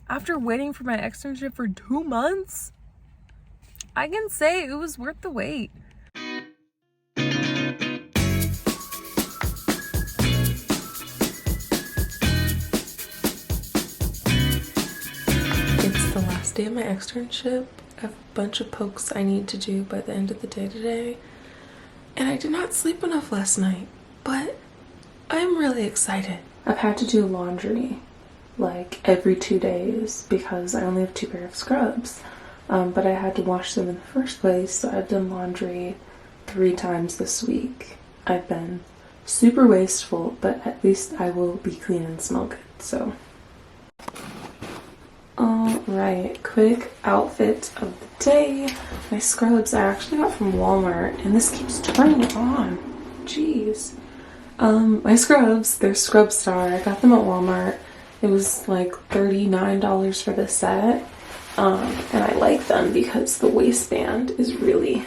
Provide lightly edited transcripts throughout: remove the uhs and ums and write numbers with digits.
after waiting for my externship for 2 months, I can say it was worth the wait. It's the last day of my externship. I have a bunch of pokes I need to do by the end of the day today. And I did not sleep enough last night, but I'm really excited. I've had to do laundry like every 2 days because I only have 2 pairs of scrubs. But I had to wash them in the first place, so I've done laundry 3 times this week. I've been super wasteful, but at least I will be clean and smell good, so. Alright, quick outfit of the day. My scrubs I actually got from Walmart, and this keeps turning on. Jeez. My scrubs, they're Scrub Star. I got them at Walmart. It was like $39 for the set. And I like them because the waistband is really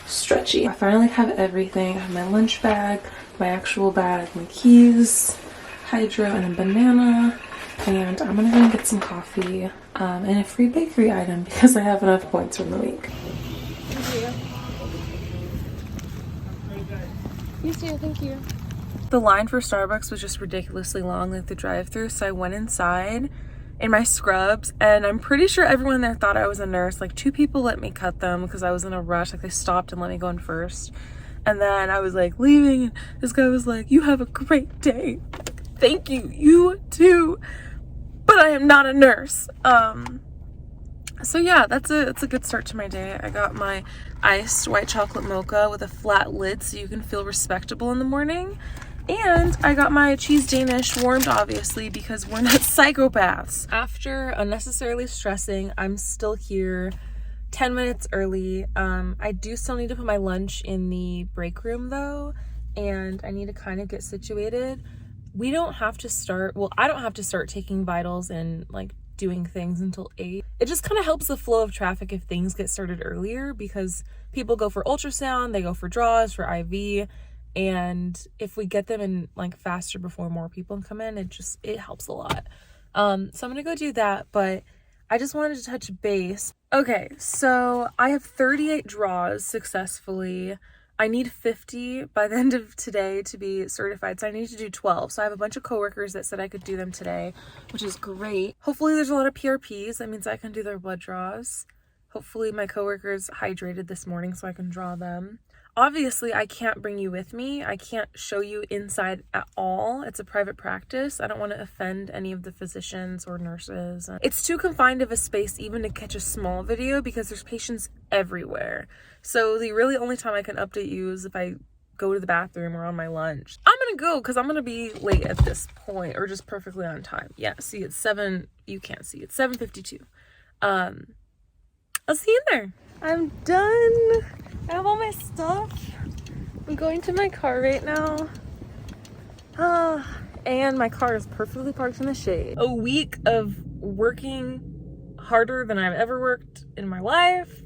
stretchy. I finally have everything. I have my lunch bag, my actual bag, my keys, hydro, and a banana. And I'm gonna go and get some coffee and a free bakery item because I have enough points from the week. Thank you. You too, thank you. The line for Starbucks was just ridiculously long, like the drive-thru, so I went inside in my scrubs, and I'm pretty sure everyone there thought I was a nurse. Like 2 people let me cut them because I was in a rush. Like they stopped and let me go in first. And then I was like leaving, and this guy was like, "You have a great day." Thank you, you too. But I am not a nurse. So yeah, that's a good start to my day. I got my iced white chocolate mocha with a flat lid so you can feel respectable in the morning. And I got my cheese Danish warmed, obviously, because we're not psychopaths. After unnecessarily stressing, I'm still here 10 minutes early. I do still need to put my lunch in the break room though, and I need to kind of get situated. We don't have to start, well, I don't have to start taking vitals and like doing things until 8. It just kind of helps the flow of traffic if things get started earlier, because people go for ultrasound, they go for draws, for IV. And if we get them in like faster before more people come in, it helps a lot. So I'm gonna go do that, but I just wanted to touch base. Okay, so I have 38 draws successfully. I need 50 by the end of today to be certified, so I need to do 12. So I have a bunch of coworkers that said I could do them today, which is great. Hopefully there's a lot of PRPs. That means I can do their blood draws. Hopefully my coworkers hydrated this morning so I can draw them. Obviously, I can't bring you with me. I can't show you inside at all. It's a private practice. I don't want to offend any of the physicians or nurses. It's too confined of a space even to catch a small video because there's patients everywhere. So the really only time I can update you is if I go to the bathroom or on my lunch. I'm gonna go because I'm gonna be late at this point, or just perfectly on time. Yeah, see, it's 7, you can't see, it's 7:52. I'll see you there. I'm done. I have all my stuff. I'm going to my car right now. And my car is perfectly parked in the shade. A week of working harder than I've ever worked in my life.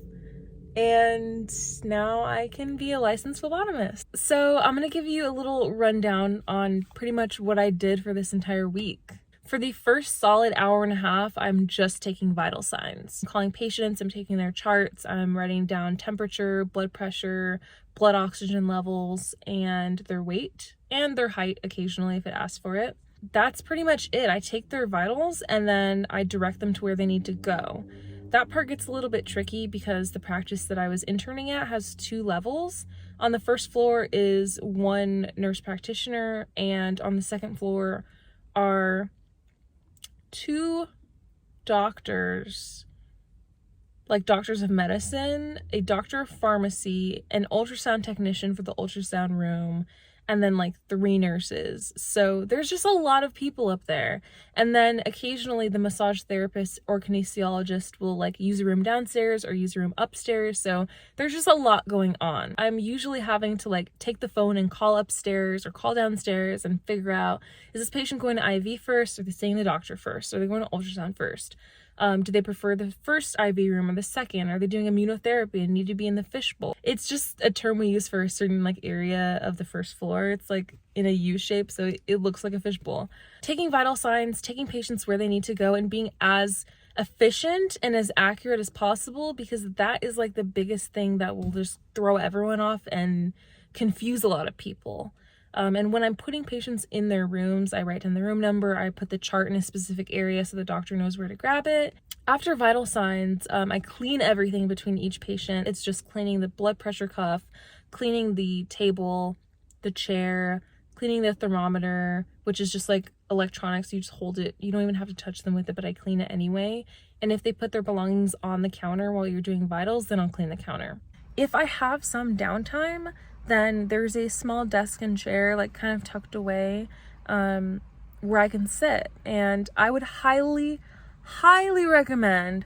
And now I can be a licensed phlebotomist. So I'm gonna give you a little rundown on pretty much what I did for this entire week. For the first solid hour and a half, I'm just taking vital signs. I'm calling patients, I'm taking their charts, I'm writing down temperature, blood pressure, blood oxygen levels, and their weight, and their height occasionally if it asks for it. That's pretty much it. I take their vitals and then I direct them to where they need to go. That part gets a little bit tricky because the practice that I was interning at has 2 levels. On the first floor is 1 nurse practitioner, and on the second floor are 2 doctors, like doctors of medicine, a doctor of pharmacy, an ultrasound technician for the ultrasound room, and then like 3 nurses. So there's just a lot of people up there. And then occasionally the massage therapist or kinesiologist will like use a room downstairs or use a room upstairs. So there's just a lot going on. I'm usually having to like take the phone and call upstairs or call downstairs and figure out, is this patient going to IV first? Or are they seeing the doctor first? Or are they going to ultrasound first? Do they prefer the first IV room or the second? Are they doing immunotherapy and need to be in the fishbowl? It's just a term we use for a certain like area of the first floor. It's like in a U shape so it looks like a fishbowl. Taking vital signs, taking patients where they need to go, and being as efficient and as accurate as possible, because that is like the biggest thing that will just throw everyone off and confuse a lot of people. And when I'm putting patients in their rooms, I write down the room number, I put the chart in a specific area so the doctor knows where to grab it. After vital signs, I clean everything between each patient. It's just cleaning the blood pressure cuff, cleaning the table, the chair, cleaning the thermometer, which is just like electronics. You just hold it. You don't even have to touch them with it, but I clean it anyway. And if they put their belongings on the counter while you're doing vitals, then I'll clean the counter. If I have some downtime, then there's a small desk and chair, like kind of tucked away, where I can sit. And I would highly recommend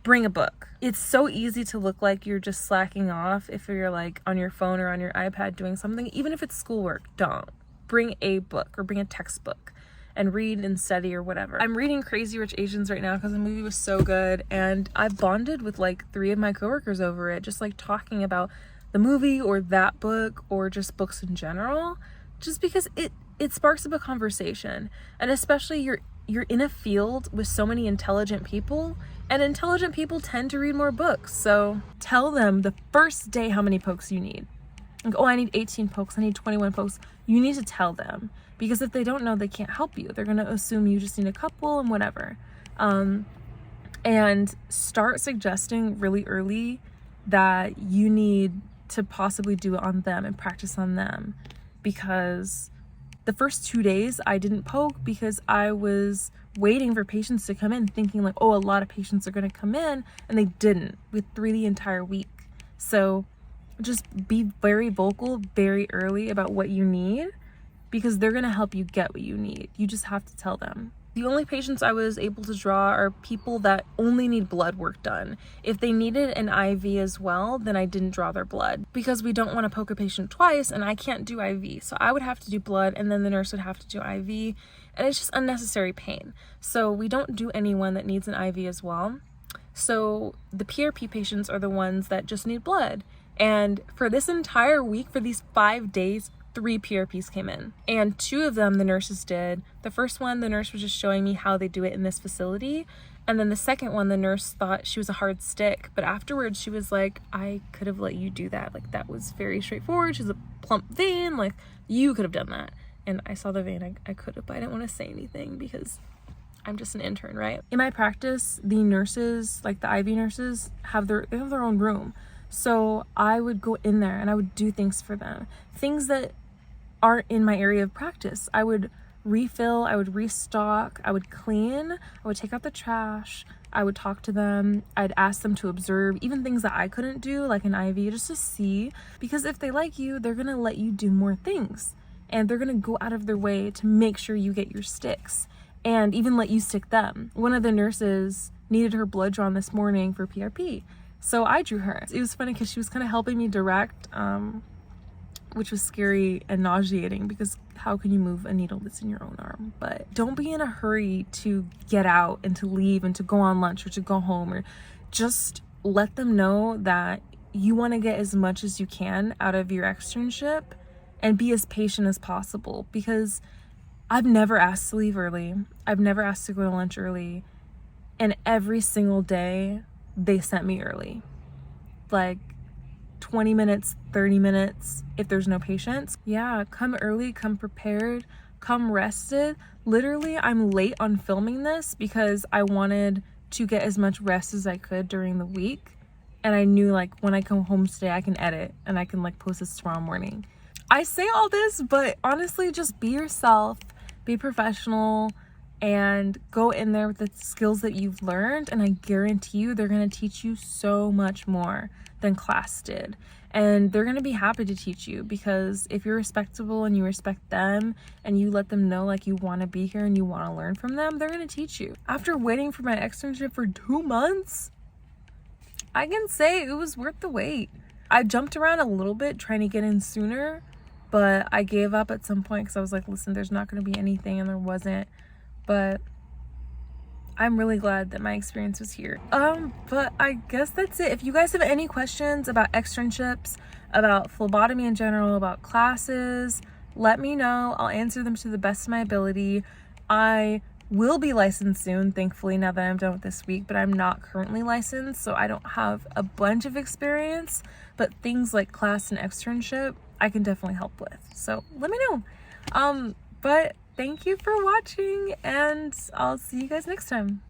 bring a book. It's so easy to look like you're just slacking off if you're like on your phone or on your iPad doing something. Even if it's schoolwork, don't. Bring a book or bring a textbook and read and study or whatever. I'm reading Crazy Rich Asians right now because the movie was so good, and I bonded with like 3 of my coworkers over it, just like talking about the movie or that book or just books in general, just because it sparks up a conversation. And especially you're in a field with so many intelligent people, and intelligent people tend to read more books. So tell them the first day how many pokes you need. Like, oh, I need 18 pokes, I need 21 pokes. You need to tell them, because if they don't know, they can't help you. They're going to assume you just need a couple and whatever. And start suggesting really early that you need to possibly do it on them and practice on them, because the first 2 days I didn't poke because I was waiting for patients to come in, thinking like, oh, a lot of patients are going to come in, and they didn't. We had 3 the entire week. So just be very vocal very early about what you need, because they're going to help you get what you need. You just have to tell them. The only patients I was able to draw are people that only need blood work done. If they needed an IV as well, then I didn't draw their blood, because we don't want to poke a patient twice, and I can't do IV. So I would have to do blood, and then the nurse would have to do IV, and it's just unnecessary pain. So we don't do anyone that needs an IV as well. So the PRP patients are the ones that just need blood. And for this entire week, for these 5 days, 3 PRPs came in, and 2 of them the nurses did. The first one, the nurse was just showing me how they do it in this facility, and then the second one, the nurse thought she was a hard stick, but afterwards she was like, I could have let you do that. Like, that was very straightforward. She's a plump vein, like, you could have done that. And I saw the vein. I could have, but I didn't want to say anything because I'm just an intern, right? In my practice, the nurses, like the IV nurses, have their own room. So I would go in there and I would do things for them. Things that aren't in my area of practice. I would refill, I would restock, I would clean, I would take out the trash, I would talk to them, I'd ask them to observe, even things that I couldn't do, like an IV, just to see. Because if they like you, they're gonna let you do more things. And they're gonna go out of their way to make sure you get your sticks, and even let you stick them. One of the nurses needed her blood drawn this morning for PRP. So I drew her. It was funny because she was kind of helping me direct, which was scary and nauseating, because how can you move a needle that's in your own arm? But don't be in a hurry to get out and to leave and to go on lunch or to go home, or just let them know that you want to get as much as you can out of your externship, and be as patient as possible, because I've never asked to leave early. I've never asked to go to lunch early. And every single day they sent me early. Like 20 minutes, 30 minutes if there's no patients. Yeah, come early, come prepared, come rested. Literally, I'm late on filming this because I wanted to get as much rest as I could during the week. And I knew like when I come home today, I can edit and I can like post this tomorrow morning. I say all this, but honestly, just be yourself, be professional, and go in there with the skills that you've learned, and I guarantee you they're going to teach you so much more than class did. And they're going to be happy to teach you, because if you're respectable and you respect them and you let them know like you want to be here and you want to learn from them, they're going to teach you. After waiting for my externship for 2 months, I can say it was worth the wait. I jumped around a little bit trying to get in sooner, but I gave up at some point because I was like, listen, there's not going to be anything, and there wasn't. But I'm really glad that my experience was here. But I guess that's it. If you guys have any questions about externships, about phlebotomy in general, about classes, let me know. I'll answer them to the best of my ability. I will be licensed soon, thankfully, now that I'm done with this week, but I'm not currently licensed, so I don't have a bunch of experience, but things like class and externship, I can definitely help with. So let me know. But thank you for watching, and I'll see you guys next time.